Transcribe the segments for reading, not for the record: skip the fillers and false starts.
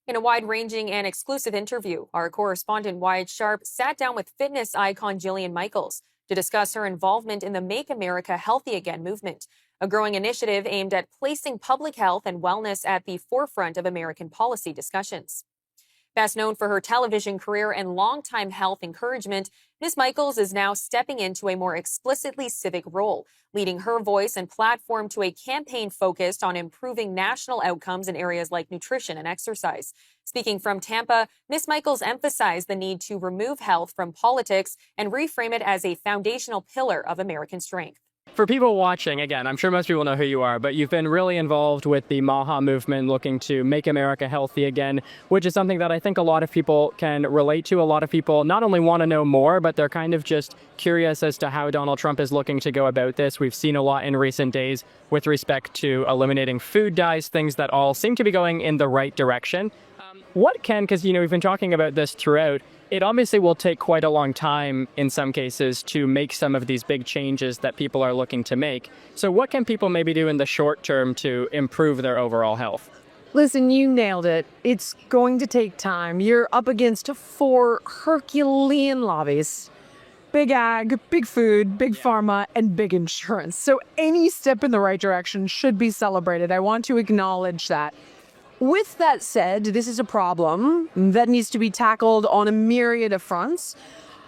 In a wide-ranging and exclusive interview, our correspondent Wyatt sat down with fitness icon Jillian Michaels to discuss her involvement in the Make America Healthy Again movement, a growing initiative aimed at placing public health and wellness at the forefront of American policy discussions. Best known for her television career and longtime health encouragement, Ms. Michaels is now stepping into a more explicitly civic role, leading her voice and platform to a campaign focused on improving national outcomes in areas like nutrition and exercise. Speaking from Tampa, Ms. Michaels emphasized the need to remove health from politics and reframe it as a foundational pillar of American strength. For people watching, again, I'm sure most people know who you are, but you've been really involved with the MAHA movement looking to make America healthy again, which is something that I think a lot of people can relate to. A lot of people not only want to know more, but they're kind of just curious as to how Donald Trump is looking to go about this. We've seen a lot in recent days with respect to eliminating food dyes, things that all seem to be going in the right direction. Because, we've been talking about this throughout, it obviously will take quite a long time in some cases to make some of these big changes that people are looking to make. So what can people maybe do in the short term to improve their overall health? Listen, you nailed it. It's going to take time. You're up against 4 Herculean lobbies. Big ag, big food, big pharma, and big insurance. So any step in the right direction should be celebrated. I want to acknowledge that. With that said, this is a problem that needs to be tackled on a myriad of fronts.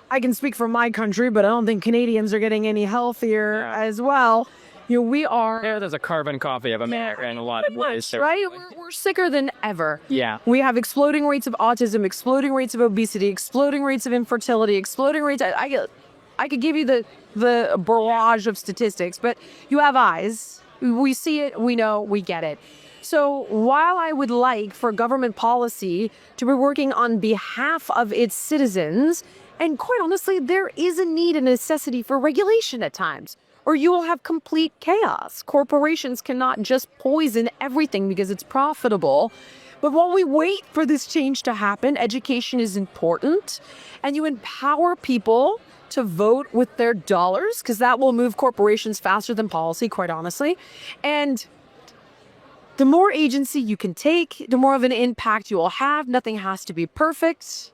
I can speak for my country, but I don't think Canadians are getting any healthier as well. We are... There's a carbon copy of America in a lot of ways. Right? We're sicker than ever. Yeah. We have exploding rates of autism, exploding rates of obesity, exploding rates of infertility, exploding rates... I could give you the barrage of statistics, but you have eyes. We see it, we know, we get it. So while I would like for government policy to be working on behalf of its citizens, and quite honestly, there is a need and necessity for regulation at times, or you will have complete chaos. Corporations cannot just poison everything because it's profitable. But while we wait for this change to happen, education is important, and you empower people to vote with their dollars, because that will move corporations faster than policy, quite honestly. And the more agency you can take, the more of an impact you will have. Nothing has to be perfect.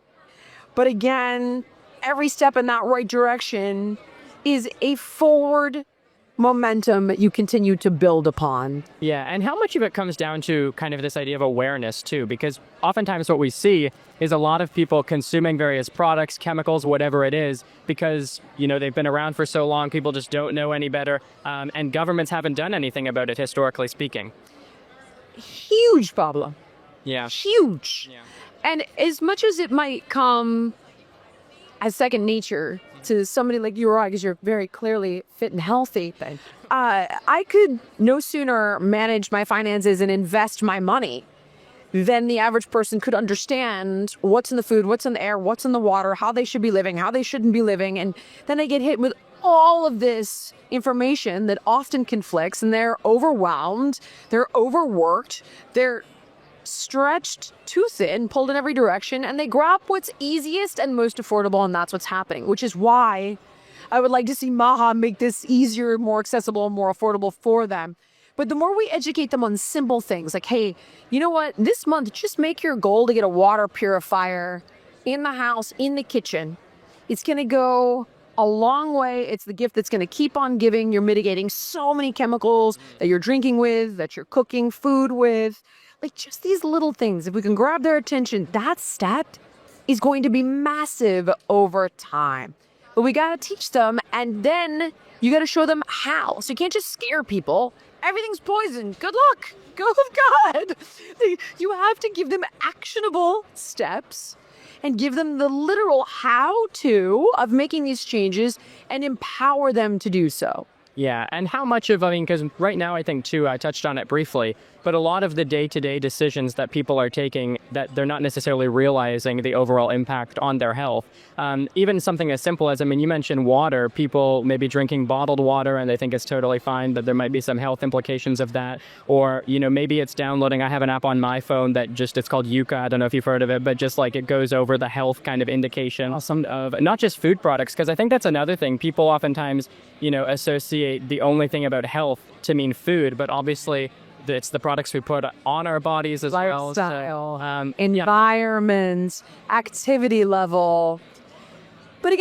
But again, every step in that right direction is a forward momentum you continue to build upon. Yeah, and how much of it comes down to kind of this idea of awareness too? Because oftentimes what we see is a lot of people consuming various products, chemicals, whatever it is, because, they've been around for so long, people just don't know any better, and governments haven't done anything about it, historically speaking. Huge problem. Yeah. Huge. Yeah. And as much as it might come as second nature to somebody like you or I, because you're very clearly fit and healthy, I could no sooner manage my finances and invest my money than the average person could understand what's in the food, what's in the air, what's in the water, how they should be living, how they shouldn't be living. And then I get hit with all of this information that often conflicts, and they're overwhelmed, they're overworked, they're stretched too thin, pulled in every direction, and they grab what's easiest and most affordable, and that's what's happening, which is why I would like to see MAHA make this easier, more accessible, and more affordable for them. But the more we educate them on simple things, like, hey, you know what, this month, just make your goal to get a water purifier in the house, in the kitchen. It's going to go a long way. It's the gift that's going to keep on giving. You're mitigating so many chemicals that you're drinking with, that you're cooking food with. Like, just these little things. If we can grab their attention, that step is going to be massive over time. But we got to teach them, and then you got to show them how. So you can't just scare people. Everything's poison. Good luck. Go with God. You have to give them actionable steps and give them the literal how-to of making these changes and empower them to do so. Yeah, and how much of, because right now I think too, I touched on it briefly, but a lot of the day-to-day decisions that people are taking, that they're not necessarily realizing the overall impact on their health. Even something as simple as, you mentioned water, people may be drinking bottled water and they think it's totally fine, but there might be some health implications of that. Or, maybe it's downloading, I have an app on my phone that it's called Yuka, I don't know if you've heard of it, but just like it goes over the health kind of indication of not just food products, because I think that's another thing. People oftentimes, associate the only thing about health to mean food, but obviously it's the products we put on our bodies as well. Lifestyle, So, environment, activity level. But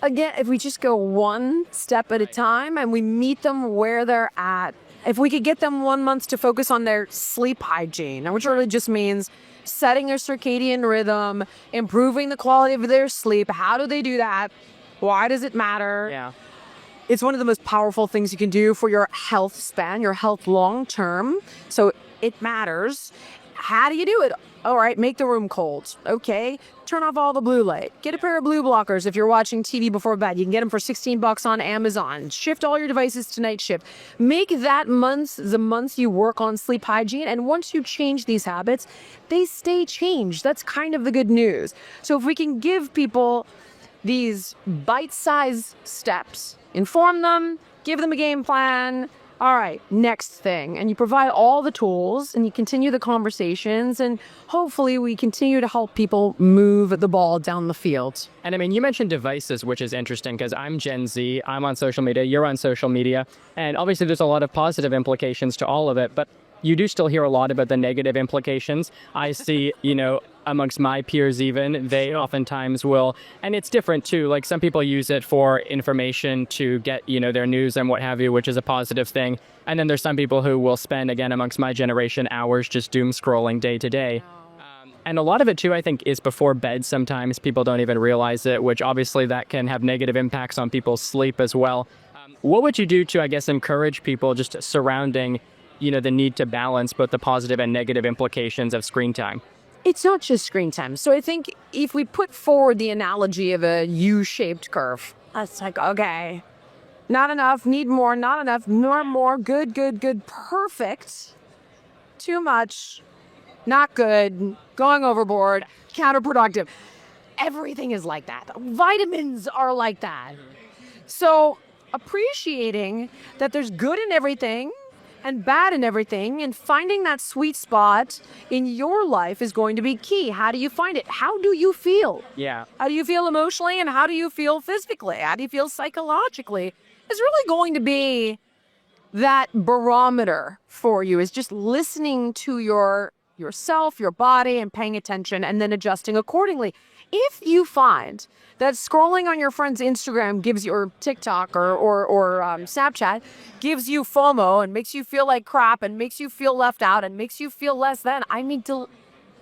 again, if we just go one step at a time and we meet them where they're at, if we could get them 1 month to focus on their sleep hygiene, which really just means setting their circadian rhythm, improving the quality of their sleep. How do they do that? Why does it matter? yeah. It's one of the most powerful things you can do for your health span, your health long term. So it matters. How do you do it? All right, make the room cold. Okay, turn off all the blue light. Get a pair of blue blockers if you're watching TV before bed. You can get them for $16 on Amazon. Shift all your devices to night shift. Make that month the month you work on sleep hygiene. And once you change these habits, they stay changed. That's kind of the good news. So if we can give people these bite-sized steps, inform them, give them a game plan. All right, next thing. And you provide all the tools and you continue the conversations, and hopefully we continue to help people move the ball down the field. And I mean, you mentioned devices, which is interesting because I'm Gen Z, I'm on social media, you're on social media, and obviously there's a lot of positive implications to all of it, but you do still hear a lot about the negative implications. I see, amongst my peers even, they oftentimes will, and it's different too, like some people use it for information to get, their news and what have you, which is a positive thing. And then there's some people who will spend, again, amongst my generation, hours just doom scrolling day to day. And a lot of it too, I think, is before bed sometimes. People don't even realize it, which obviously that can have negative impacts on people's sleep as well. What would you do to, I guess, encourage people just surrounding the need to balance both the positive and negative implications of screen time? It's not just screen time. So I think if we put forward the analogy of a U-shaped curve, that's like, okay, not enough, need more, not enough, more, good, perfect, too much, not good, going overboard, counterproductive. Everything is like that. Vitamins are like that. So appreciating that there's good in everything and bad in everything, and finding that sweet spot in your life is going to be key. How do you find it? How do you feel? Yeah. How do you feel emotionally, and how do you feel physically? How do you feel psychologically? It's really going to be that barometer for you, is just listening to yourself, your body, and paying attention, and then adjusting accordingly. If you find that scrolling on your friend's Instagram gives you, or TikTok or Snapchat gives you FOMO and makes you feel like crap and makes you feel left out and makes you feel less than,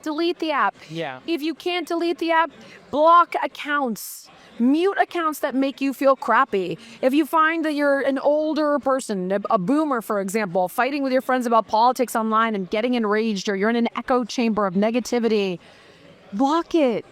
delete the app. Yeah. If you can't delete the app, block accounts. Mute accounts that make you feel crappy. If you find that you're an older person, a boomer, for example, fighting with your friends about politics online and getting enraged, or you're in an echo chamber of negativity, block it.